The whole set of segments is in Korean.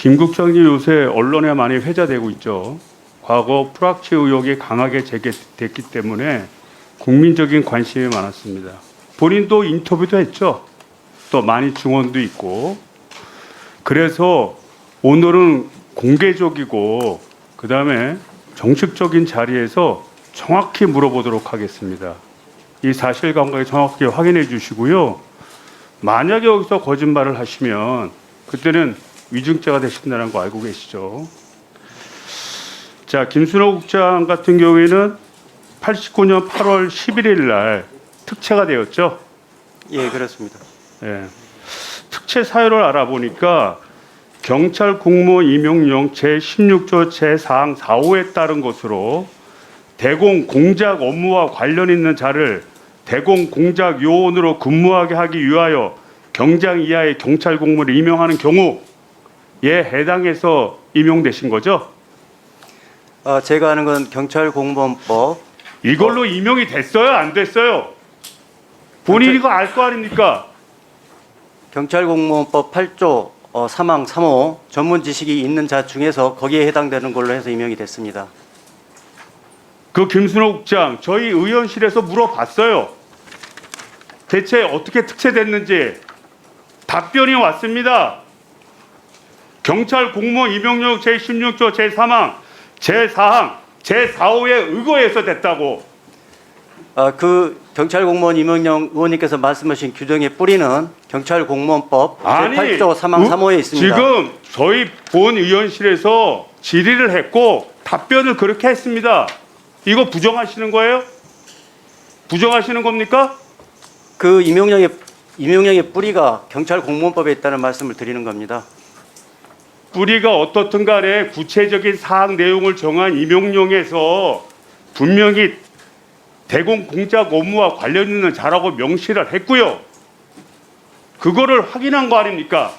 김 국장이 요새 언론에 많이 회자되고 있죠. 과거 프락치 의혹이 강하게 제기됐기 때문에 국민적인 관심이 많았습니다. 본인도 인터뷰도 했죠. 또 많이 증언도 있고. 그래서 오늘은 공개적이고 그다음에 정식적인 자리에서 정확히 물어보도록 하겠습니다. 이 사실관계 정확히 확인해 주시고요. 만약에 여기서 거짓말을 하시면 그때는 위증죄가 되신다는 거 알고 계시죠? 자, 김순호 국장 같은 경우에는 89년 8월 11일 날 특채가 되었죠? 예, 그렇습니다. 예. 특채 사유를 알아보니까 경찰 공무원 임용령 제16조 제4항 4호에 따른 것으로 대공 공작 업무와 관련 있는 자를 대공 공작 요원으로 근무하게 하기 위하여 경장 이하의 경찰 공무원을 임용하는 경우에 해당해서 임용되신 거죠? 제가 아는 건 경찰공무원법 이걸로 임용이 됐어요? 안 됐어요? 본인이 이거 알 거 아닙니까? 경찰공무원법 8조 3항 3호 전문 지식이 있는 자 중에서 거기에 해당되는 걸로 해서 임용이 됐습니다. 그 김순호 국장 저희 의원실에서 물어봤어요. 대체 어떻게 특채됐는지 답변이 왔습니다. 경찰 공무원 임용령 제16조 제3항 제4항 제4호에 의거해서 됐다고. 그 경찰공무원 임용령 의원님께서 말씀하신 규정의 뿌리는 경찰공무원법 제8조 3항 3호에 있습니다. 지금 저희 본 의원실에서 질의를 했고 답변을 그렇게 했습니다. 이거 부정하시는 거예요? 부정하시는 겁니까? 그 임용령의 뿌리가 경찰공무원법에 있다는 말씀을 드리는 겁니다. 뿌리가 어떻든 간에 구체적인 사항 내용을 정한 임용령에서 분명히 대공 공작 업무와 관련 있는 자라고 명시를 했고요. 그거를 확인한 거 아닙니까?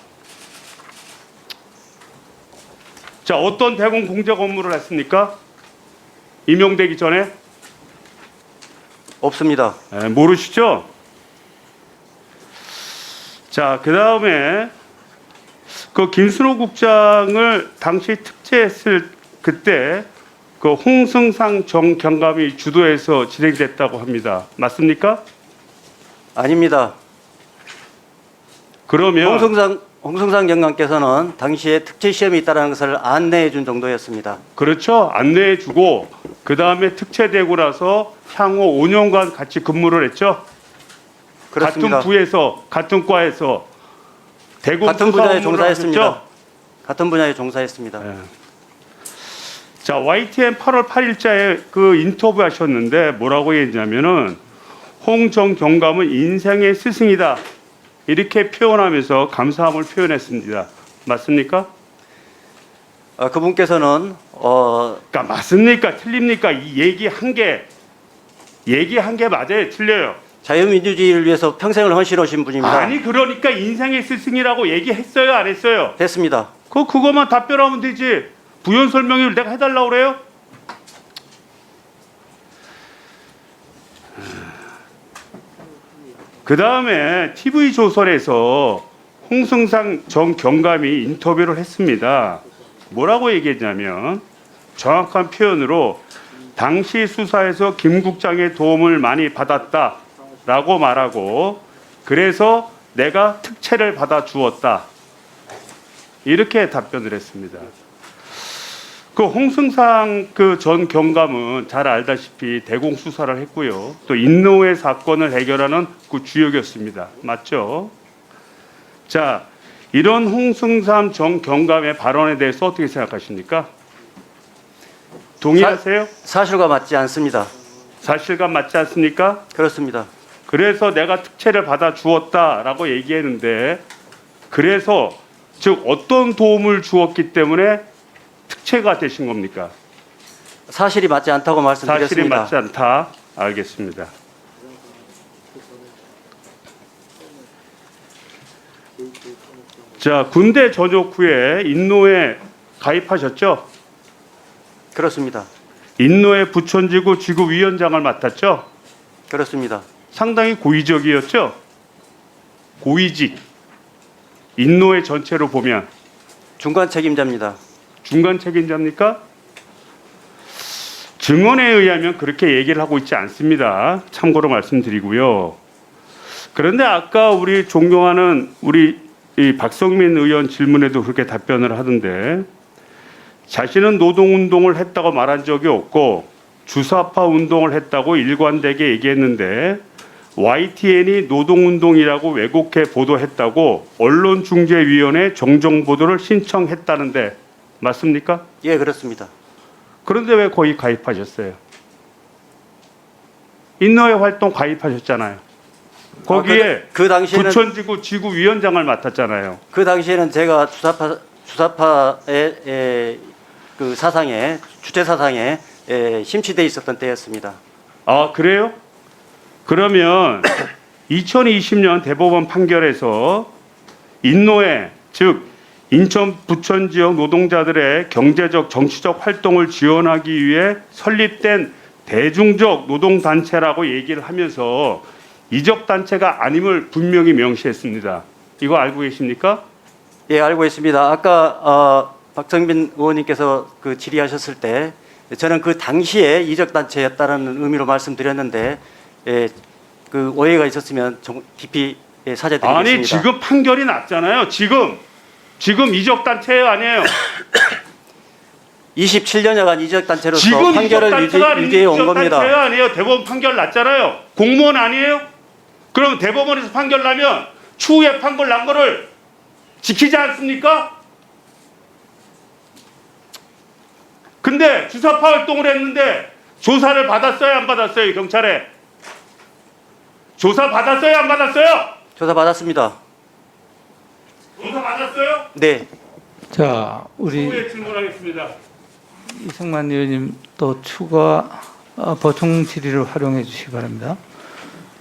자, 어떤 대공 공작 업무를 했습니까? 임용되기 전에? 없습니다. 모르시죠? 자, 그 다음에 그 김순호 국장을 당시 특채했을 그때 그 홍승상 정 경감이 주도해서 진행됐다고 합니다. 맞습니까? 아닙니다. 그러면 홍승상 경감께서는 당시에 특채 시험이 있다는 것을 안내해 준 정도였습니다. 그렇죠. 안내해 주고 그 다음에 특채되고 나서 향후 5년간 같이 근무를 했죠. 그렇습니다. 같은 부에서 같은 과에서 대공 같은 수사 분야에 업무를 종사했습니다. 하셨죠? 같은 분야에 종사했습니다. 네. 자, YTN 8월 8일자에 그 인터뷰 하셨는데 뭐라고 했냐면은 홍정 경감은 인생의 스승이다. 이렇게 표현하면서 감사함을 표현했습니다. 맞습니까? 그분께서는 그러니까 맞습니까? 틀립니까? 이 얘기한 게 맞아요? 틀려요? 자유민주주의를 위해서 평생을 헌신하신 분입니다. 아니 그러니까 인생의 스승이라고 얘기했어요? 안 했어요? 했습니다. 그거만 답변하면 되지. 부연 설명을 내가 해달라고 그래요? 그 다음에 TV조선에서 홍승상 전 경감이 인터뷰를 했습니다. 뭐라고 얘기했냐면 정확한 표현으로 당시 수사에서 김 국장의 도움을 많이 받았다라고 말하고 그래서 내가 특채를 받아 주었다. 이렇게 답변을 했습니다. 그 홍승상 그 전 경감은 잘 알다시피 대공 수사를 했고요. 또 인노회 사건을 해결하는 그 주역이었습니다. 맞죠? 자, 이런 홍승삼 전 경감의 발언에 대해서 어떻게 생각하십니까? 동의하세요? 사실과 맞지 않습니다. 사실과 맞지 않습니까? 그렇습니다. 그래서 내가 특채를 받아 주었다라고 얘기했는데 그래서 즉 어떤 도움을 주었기 때문에 특채가 되신 겁니까? 사실이 맞지 않다고 말씀드렸습니다. 사실이 맞지 않다. 알겠습니다. 자, 군대 전역 후에 인노에 가입하셨죠? 그렇습니다. 인노의 부천지구 지구위원장을 맡았죠? 그렇습니다. 상당히 고위직이었죠? 고위직. 인노의 전체로 보면 중간 책임자입니다. 중간 책임자입니까? 증언에 의하면 그렇게 얘기를 하고 있지 않습니다. 참고로 말씀드리고요. 그런데 아까 우리 존경하는 우리 이 박성민 의원 질문에도 그렇게 답변을 하던데 자신은 노동운동을 했다고 말한 적이 없고 주사파 운동을 했다고 일관되게 얘기했는데 YTN이 노동운동이라고 왜곡해 보도했다고 언론중재위원회 정정보도를 신청했다는데 맞습니까? 예, 그렇습니다. 그런데 왜 거기 가입하셨어요? 인노회 활동 가입하셨잖아요. 거기에 그 당시에는 부천지구 지구위원장을 맡았잖아요. 그 당시에는 제가 주사파의 그 사상에 주체 사상에 심취돼 있었던 때였습니다. 아, 그래요? 그러면 2020년 대법원 판결에서 인노회, 즉 인천 부천 지역 노동자들의 경제적 정치적 활동을 지원하기 위해 설립된 대중적 노동단체라고 얘기를 하면서 이적 단체가 아님을 분명히 명시했습니다. 이거 알고 계십니까? 예, 알고 있습니다. 아까 박성빈 의원님께서 그 질의하셨을 때 저는 그 당시에 이적 단체였다는 의미로 말씀드렸는데 그 오해가 있었으면 깊이 사죄드리겠습니다. 아니 지금 판결이 났잖아요. 지금 이적 단체예요, 아니에요? 27년여간 이적 단체로서 지금 판결을 유지해 온 겁니다. 단체가 아니에요. 대법원 판결 났잖아요. 공무원 아니에요? 그럼 대법원에서 판결 나면 추후에 판결 난 거를 지키지 않습니까? 근데 주사파 활동을 했는데 조사를 받았어요, 안 받았어요, 경찰에? 조사 받았어요, 안 받았어요? 조사 받았습니다. 조사 받았어요? 네. 자, 우리 추후에 질문하겠습니다. 이승만 의원님 또 추가 보충 질의를 활용해 주시기 바랍니다.